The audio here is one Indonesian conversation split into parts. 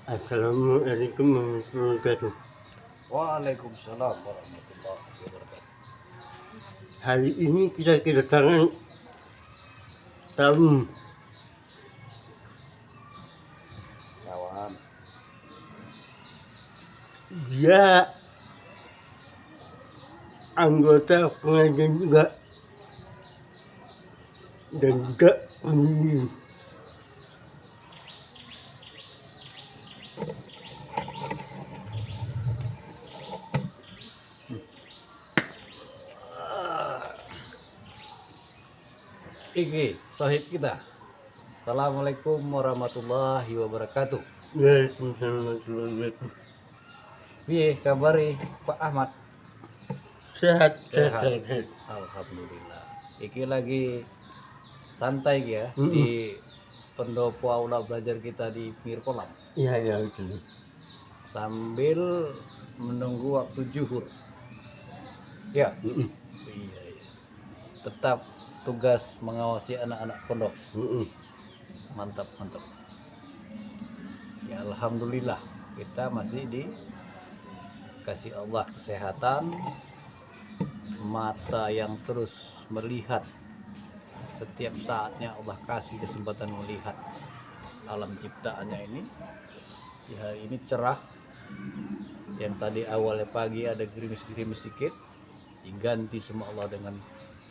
Assalamualaikum warahmatullahi wabarakatuh. Waalaikumsalam warahmatullahi wabarakatuh. Hari ini kita kedatangan tamu. Kawan, Dia anggota pengajian juga dan juga pembimbing. iki sahib kita. Assalamualaikum warahmatullahi wabarakatuh. Waalaikumsalam warahmatullahi wabarakatuh. Piye kabari Pak Ahmad? Sehat. Alhamdulillah. Iki lagi santai iki ya Mm-mm. di pendopo aula belajar kita di pinggir kolam Iya itu. sambil menunggu waktu zuhur. Ya, Mm-mm. iya. Tetap tugas mengawasi anak-anak pondok. Mm-mm. Mantap. Ya alhamdulillah kita masih dikasih Allah kesehatan, mata yang terus melihat setiap saatnya. Allah kasih kesempatan melihat alam ciptaannya ini. Di hari ini cerah, yang tadi awalnya pagi ada gerimis-gerimis sedikit diganti sama Allah dengan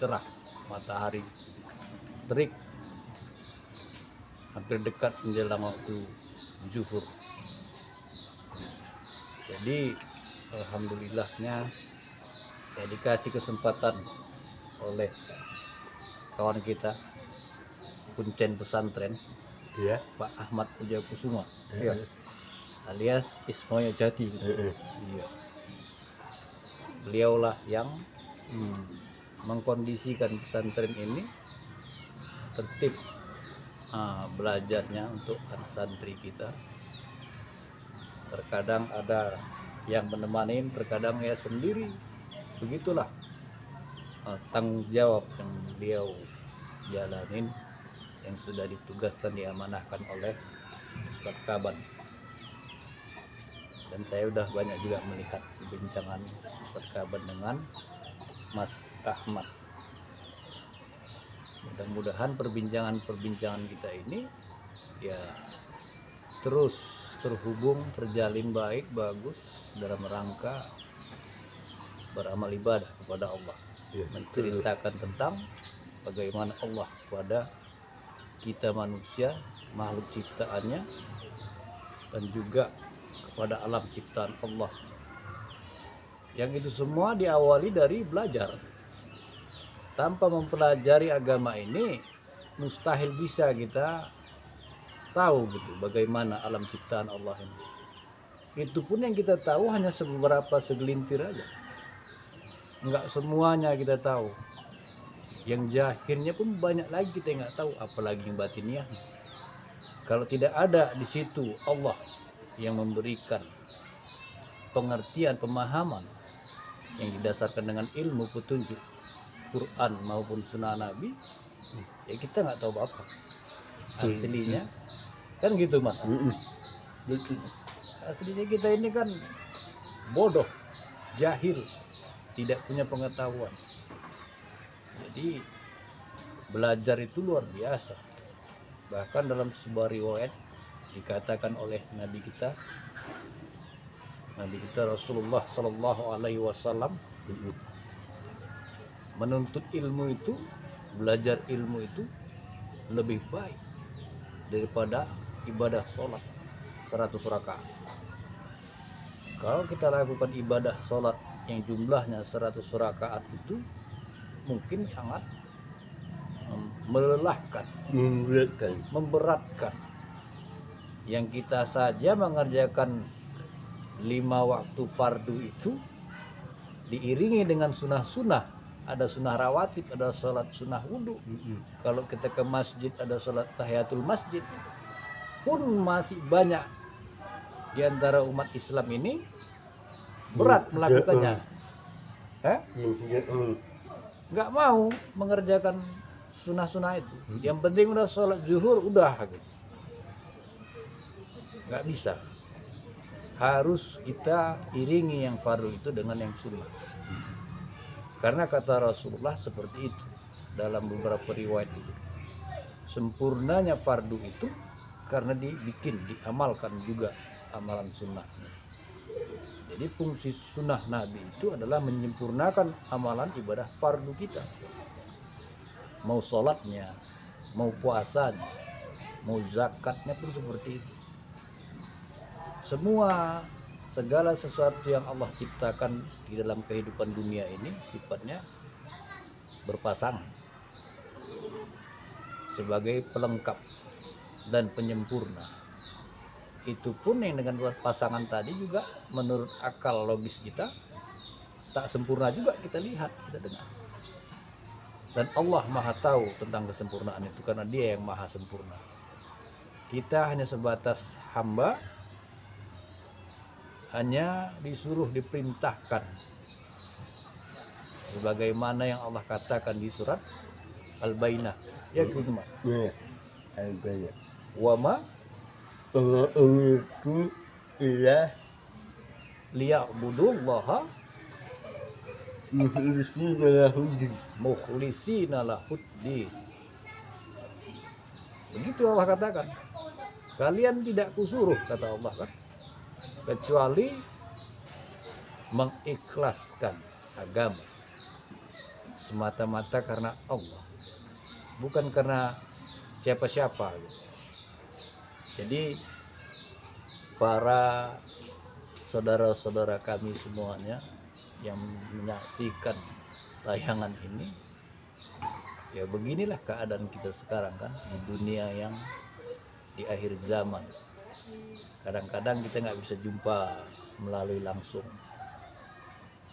cerah, matahari terik, hampir dekat menjelang waktu zuhur. Jadi alhamdulillahnya saya dikasih kesempatan oleh kawan kita kuncen pesantren Ya. Pak Ahmad Pujakusuma, Iya. alias Ismoyo Jati. Heeh. Iya. Beliaulah yang mengkondisikan pesantren ini tertib belajarnya untuk anak santri kita. Terkadang ada yang menemani, terkadang ya sendiri. Begitulah tanggung jawab yang beliau jalanin, yang sudah ditugaskan, diamanahkan oleh Ustadz Kaban. Dan saya udah banyak juga melihat perbincangan Ustadz Kaban dengan Mas Ahmad. Mudah-mudahan perbincangan kita ini ya terus terhubung, terjalin baik, bagus dalam rangka beramal ibadah kepada Allah. Ya, Menceritakan tentang bagaimana Allah kepada kita manusia, makhluk ciptaannya, dan juga kepada alam ciptaan Allah. Yang itu semua diawali dari belajar. Tanpa mempelajari agama ini, mustahil bisa kita tahu gitu bagaimana alam ciptaan Allah ini. Itu pun yang kita tahu hanya seberapa segelintir aja. Enggak semuanya kita tahu. Yang zahirnya pun banyak lagi kita nggak tahu, apalagi yang batiniahnya. Kalau tidak ada di situ Allah yang memberikan pengertian, pemahaman yang didasarkan dengan ilmu petunjuk Quran maupun sunnah Nabi, ya kita nggak tahu apa aslinya. Kan gitu Mas. Mm-mm. Betul. Aslinya kita ini kan bodoh, jahil, tidak punya pengetahuan. Jadi belajar itu luar biasa. Bahkan dalam sebuah riwayat dikatakan oleh Nabi kita Rasulullah Shallallahu Alaihi Wasallam, menuntut ilmu itu, belajar ilmu itu lebih baik daripada ibadah sholat 100 rakaat. Kalau kita lakukan ibadah sholat yang jumlahnya 100 rakaat itu mungkin sangat melelahkan, memberatkan. Yang kita saja mengerjakan 5 waktu fardu itu diiringi dengan sunnah-sunnah. Ada sunnah rawatib, ada sholat sunnah wudhu. Kalau kita ke masjid ada sholat tahiyatul masjid. Pun masih banyak di antara umat Islam ini berat melakukannya. Nggak mau mengerjakan sunnah-sunnah itu. Yang penting udah sholat zuhur udah gitu. Nggak bisa. harus kita iringi yang fardu itu dengan yang sunnah. Karena kata Rasulullah seperti itu dalam beberapa riwayat itu. Sempurnanya fardu itu karena diamalkan juga amalan sunnah. Jadi fungsi sunnah Nabi itu adalah menyempurnakan amalan ibadah fardu kita. Mau sholatnya, mau puasanya, mau zakatnya pun seperti itu. Segala sesuatu yang Allah ciptakan di dalam kehidupan dunia ini sifatnya berpasangan sebagai pelengkap dan penyempurna. Itu pun yang dengan pasangan tadi juga menurut akal logis kita tak sempurna juga kita lihat, kita dengar. Dan Allah Maha tahu tentang kesempurnaan itu karena Dia yang Maha sempurna. Kita hanya sebatas hamba, hanya disuruh diperintahkan sebagaimana yang Allah katakan di surat Al-Bainah. Ya Gudma. Ya. Al-Bayyinah. Wa ma umirtu illa liya'budullaha mukhlisina lahuddin. mukhlisina lahuddin. Begitu Allah katakan. Kalian tidak kusuruh, kata Allah kan, kecuali mengikhlaskan agama semata-mata karena Allah, bukan karena siapa-siapa gitu. Jadi para saudara-saudara kami semuanya yang menyaksikan tayangan ini, ya beginilah keadaan kita sekarang kan di dunia yang di akhir zaman. Kadang-kadang kita nggak bisa jumpa melalui langsung,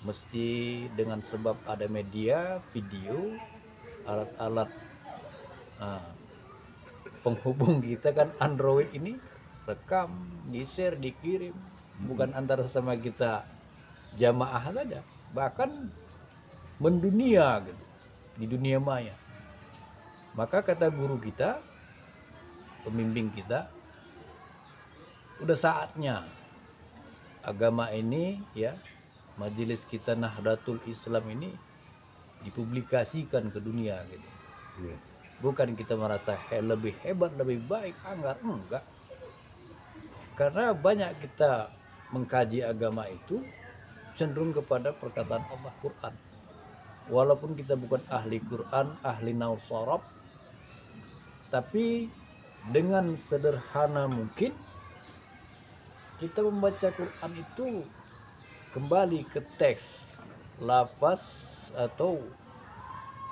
mesti dengan sebab ada media, video, alat-alat penghubung kita kan Android ini, rekam, di-share, dikirim, bukan antara sama kita jamaah saja, bahkan mendunia gitu, di dunia maya. Maka kata guru kita, pembimbing kita, udah saatnya agama ini ya, majelis kita Nahdlatul Islam ini dipublikasikan ke dunia gitu. Ya. Bukan kita merasa lebih hebat, lebih baik, enggak. Karena banyak kita mengkaji agama itu cenderung kepada perkataan Allah Quran. Walaupun kita bukan ahli Quran, ahli nahu sharaf, tapi dengan sederhana mungkin kita membaca Quran itu kembali ke teks, lafaz atau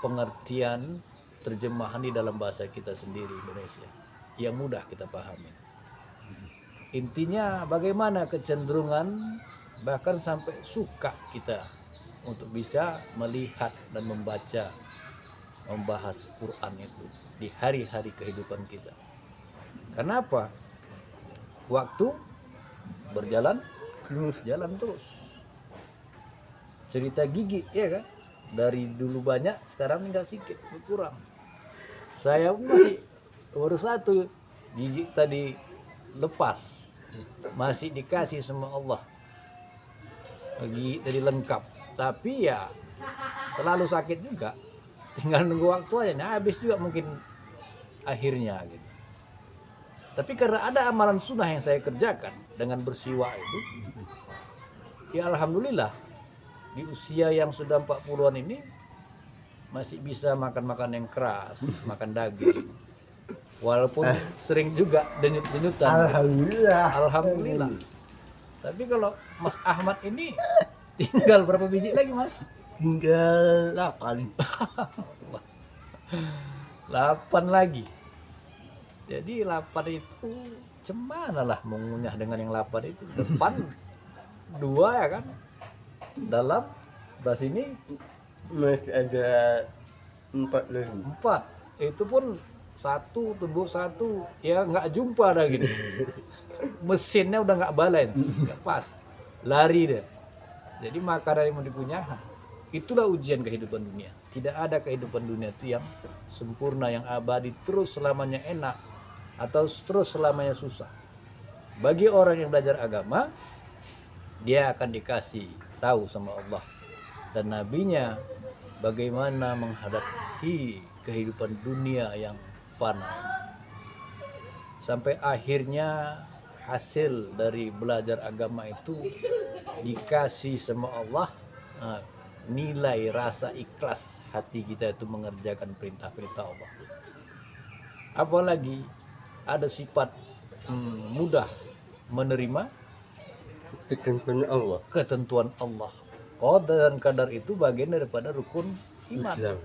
pengertian terjemahan di dalam bahasa kita sendiri Indonesia yang mudah kita pahami. Intinya bagaimana kecenderungan bahkan sampai suka kita untuk bisa melihat dan membahas Quran itu di hari-hari kehidupan kita. Kenapa? Waktu berjalan jalan terus. Cerita gigi ya kan? Dari dulu banyak, sekarang tinggal sedikit, berkurang. Saya masih baru satu gigi tadi lepas, masih dikasih sama Allah. Gigi tadi lengkap, tapi ya selalu sakit juga. Tinggal nunggu waktu aja, nah habis juga mungkin akhirnya gitu. Tapi karena ada amalan sunnah yang saya kerjakan dengan bersiwak itu, ya alhamdulillah di usia yang sudah 40-an ini masih bisa makan yang keras, makan daging. Walaupun sering juga denyut-denyutan. Alhamdulillah. Tapi kalau Mas Ahmad ini tinggal berapa biji lagi, Mas? Tinggal 8. 8 lagi. Jadi 8 itu cemana lah mengunyah dengan yang 8 itu. Depan 2 ya kan? Dalam bahasa ini Masih ada 4 lagi. 4. Itu pun satu tumbuh satu, ya nggak jumpa dah gitu. Mesinnya udah nggak balance, nggak pas, lari deh. Jadi makanan yang mau dikunyah, itulah ujian kehidupan dunia. Tidak ada kehidupan dunia itu yang sempurna, yang abadi, terus selamanya enak atau terus selamanya susah. Bagi orang yang belajar agama, dia akan dikasih tahu sama Allah dan nabinya bagaimana menghadapi kehidupan dunia yang fana. Sampai akhirnya hasil dari belajar agama itu dikasih sama Allah, nilai rasa ikhlas hati kita itu mengerjakan perintah-perintah Allah. Apalagi ada sifat mudah menerima ketentuan Allah. ketentuan Allah. Qadar dan kadar itu bagian daripada rukun iman. Islam.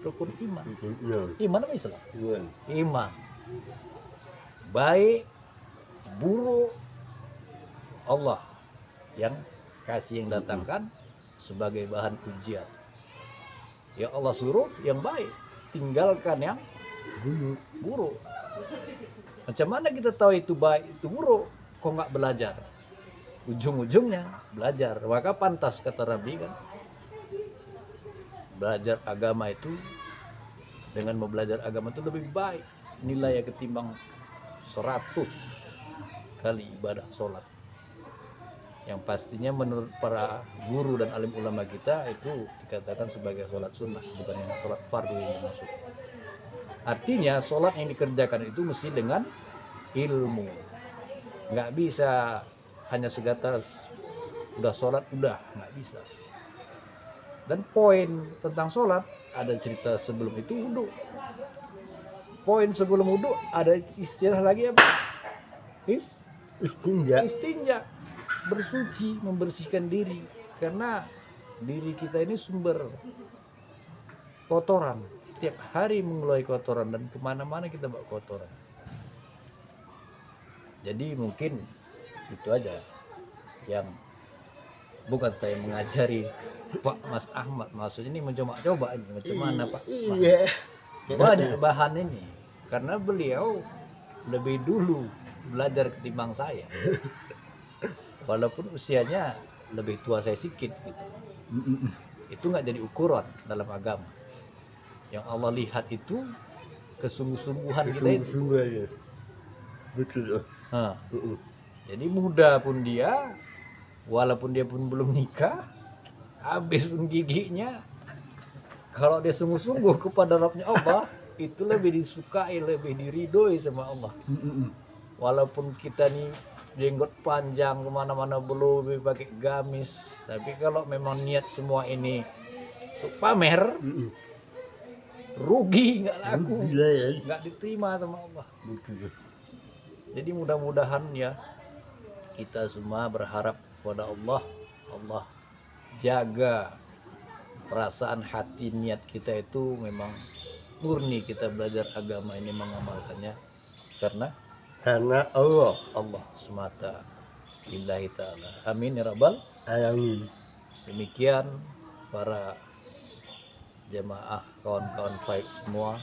Rukun iman. Islam. Iman apa Islam? Islam. Iman. Baik, buruk, Allah yang kasih, yang datangkan sebagai bahan ujian. Ya Allah suruh yang baik, tinggalkan yang Dulu. buruk. Macam mana kita tahu itu baik, itu buruk? Kok nggak belajar? Ujung-ujungnya belajar. Maka pantas kata Rabbi kan, belajar agama itu, dengan mau belajar agama itu lebih baik nilainya ketimbang 100 kali ibadah sholat. Yang pastinya menurut para guru dan alim ulama kita itu dikatakan sebagai sholat sunnah, bukan yang sholat fardu yang dimaksud. Artinya sholat yang dikerjakan itu mesti dengan ilmu. Nggak bisa hanya sebatas udah sholat udah, nggak bisa. Dan poin tentang sholat ada cerita sebelum itu wudhu. Poin sebelum wudhu ada istilah lagi apa? Istinja. Istinja, bersuci, membersihkan diri, karena diri kita ini sumber kotoran. Setiap hari mengeluarkan kotoran dan kemana-mana kita bawa kotoran. Jadi mungkin itu aja yang bukan saya mengajari Pak Mas Ahmad, maksudnya ini mencoba-coba ini macam mana Pak. Iya. Banyak bahan ini karena beliau lebih dulu belajar ketimbang saya, walaupun usianya lebih tua saya sedikit gitu. Itu nggak jadi ukuran dalam agama. Yang Allah lihat itu kesungguh-sungguhan kita itu. Sungguh ya. Betul. Jadi muda pun dia, walaupun dia pun belum nikah, habis pun giginya, kalau dia sungguh-sungguh kepada Rabbnya Allah, itu lebih disukai, lebih diridhoi sama Allah. Walaupun kita nih jenggot panjang kemana-mana belum pakai gamis, tapi kalau memang niat semua ini untuk pamer, rugi, nggak laku, Gila ya. nggak diterima sama Allah. Betul. Jadi mudah-mudahan ya kita semua berharap kepada Allah, Allah jaga perasaan hati niat kita itu memang murni kita belajar agama ini mengamalkannya karena Allah. Allah semata, lillahi ta'ala. Amin ya rabbal Alamin. Demikian para jemaah, kawan-kawan baik semua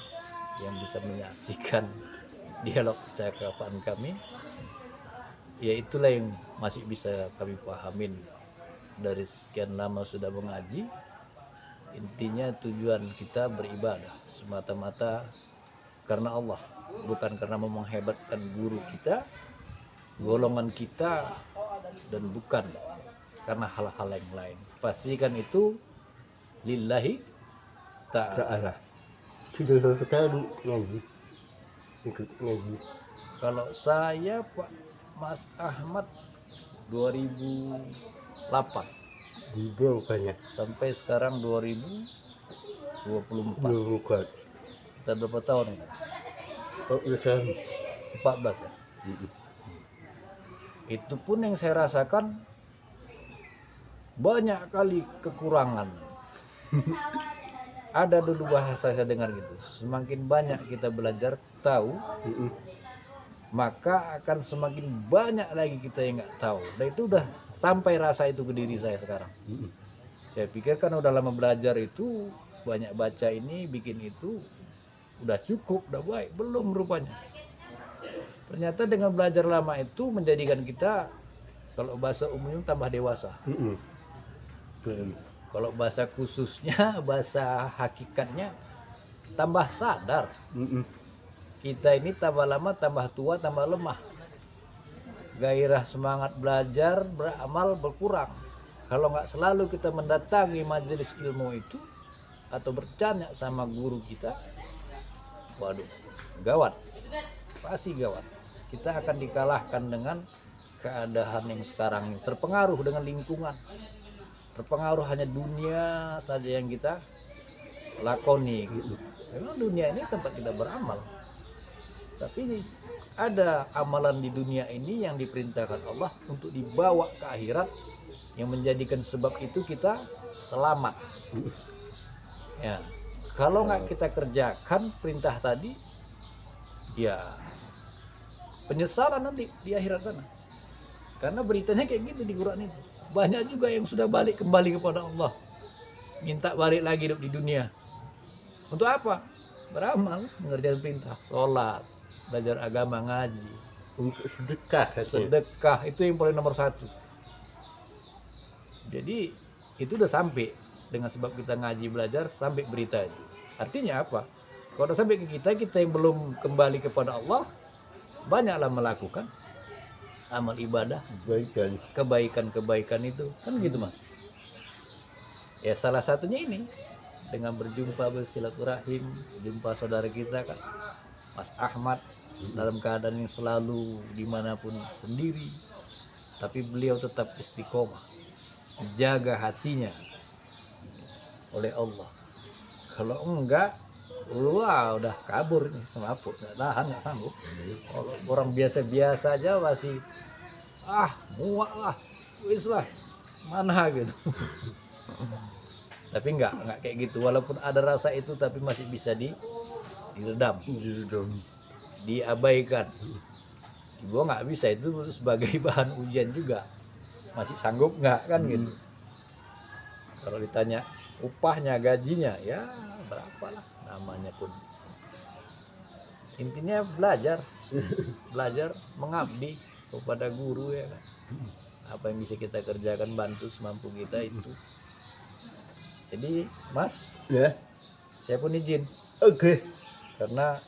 yang bisa menyaksikan dialog percakapan kami, ya itulah yang masih bisa kami pahamin dari sekian lama sudah mengaji. Intinya tujuan kita beribadah semata-mata karena Allah, bukan karena menghebatkan guru kita, golongan kita, dan bukan karena hal-hal yang lain. Pastikan itu lillahi ta'ala. Ta'ala. Sudah berapa tahun ngaji? Ikut ngaji. Kalau saya Pak Mas Ahmad 2008 Di banyak. sampai sekarang 2024. Bukan. Kita berapa tahun ini? Oh, udah. 14 ya. Itu pun yang saya rasakan banyak kali kekurangan. Ada dulu bahasa saya dengar gitu, semakin banyak kita belajar tahu, maka akan semakin banyak lagi kita yang nggak tahu. Dan itu udah sampai rasa itu ke diri saya sekarang. Saya pikir kan udah lama belajar itu, banyak baca ini, bikin itu, udah cukup, udah baik. Belum rupanya. Ternyata dengan belajar lama itu menjadikan kita, kalau bahasa umumnya tambah dewasa. Kalau bahasa khususnya, bahasa hakikatnya, tambah sadar. Kita ini tambah lama, tambah tua, tambah lemah. gairah semangat belajar, beramal berkurang. Kalau nggak selalu kita mendatangi majelis ilmu itu atau bertanya sama guru kita, waduh, gawat, pasti gawat. Kita akan dikalahkan dengan keadaan yang sekarang ini, terpengaruh dengan lingkungan, terpengaruh hanya dunia saja yang kita lakoni gitu. Memang dunia ini tempat kita beramal, tapi ada amalan di dunia ini yang diperintahkan Allah untuk dibawa ke akhirat, yang menjadikan sebab itu kita selamat. Ya, kalau nggak kita kerjakan perintah tadi, ya penyesalan nanti di akhirat sana. Karena beritanya kayak gitu di Quran itu. Banyak juga yang sudah kembali kepada Allah, minta balik lagi hidup di dunia. Untuk apa? Beramal, mengerjakan perintah, sholat, belajar agama, ngaji, Untuk sedekah katanya. sedekah, itu yang paling nomor satu. Jadi itu udah sampai, dengan sebab kita ngaji belajar sampai berita itu. Artinya apa? Kalau udah sampai ke kita yang belum kembali kepada Allah, banyaklah melakukan amal ibadah, Kebaikan. kebaikan-kebaikan itu, kan gitu Mas. Ya salah satunya ini, dengan berjumpa, bersilaturahim, jumpa saudara kita kan, Mas Ahmad, dalam keadaan yang selalu dimanapun sendiri, tapi beliau tetap istiqomah, jaga hatinya oleh Allah. Kalau enggak, wah udah kabur nih, semaput, nggak tahan, nggak sanggup. Kalau orang biasa-biasa aja pasti muak lah, wis lah, mana gitu. Tapi enggak kayak gitu. Walaupun ada rasa itu, tapi masih bisa diredam, diabaikan. Gua nggak bisa, itu sebagai bahan ujian juga. Masih sanggup nggak kan gitu. Kalau ditanya upahnya, gajinya, ya berapa lah namanya pun. Intinya belajar mengabdi kepada guru ya kan. Apa yang bisa kita kerjakan, bantu semampu kita itu. Jadi Mas, Ya. saya pun izin, Oke. karena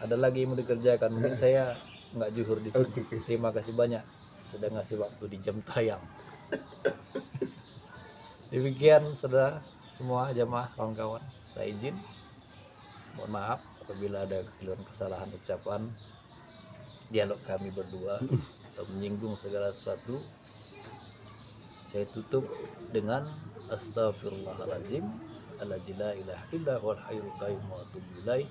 ada lagi yang mau dikerjakan. Mungkin saya nggak juhur di sini. Oke. Terima kasih banyak sudah ngasih waktu di jam tayang. Demikian saudara semua, jamaah, kawan-kawan, saya izin. Mohon maaf apabila ada kesalahan ucapan, dialog kami berdua atau menyinggung segala sesuatu. Saya tutup dengan Astaghfirullahaladzim, alladzi la ilaha illa huwal hayyul qayyum wa atubu ilaih.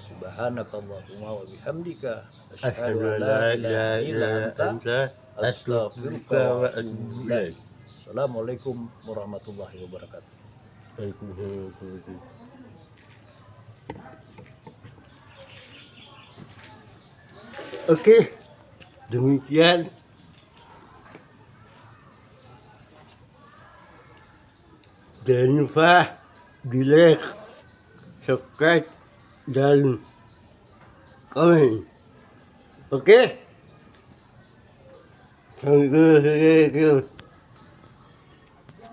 Subhanakallahumma wa bihamdika asyhadu an la ilaha illa anta astaghfiruka wa atubu ilaik. Assalamualaikum warahmatullahi wabarakatuh. Oke, demikian jangan lupa di like, subscribe, dan komen. Oke?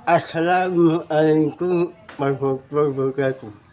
Assalamualaikum warahmatullahi wabarakatuh.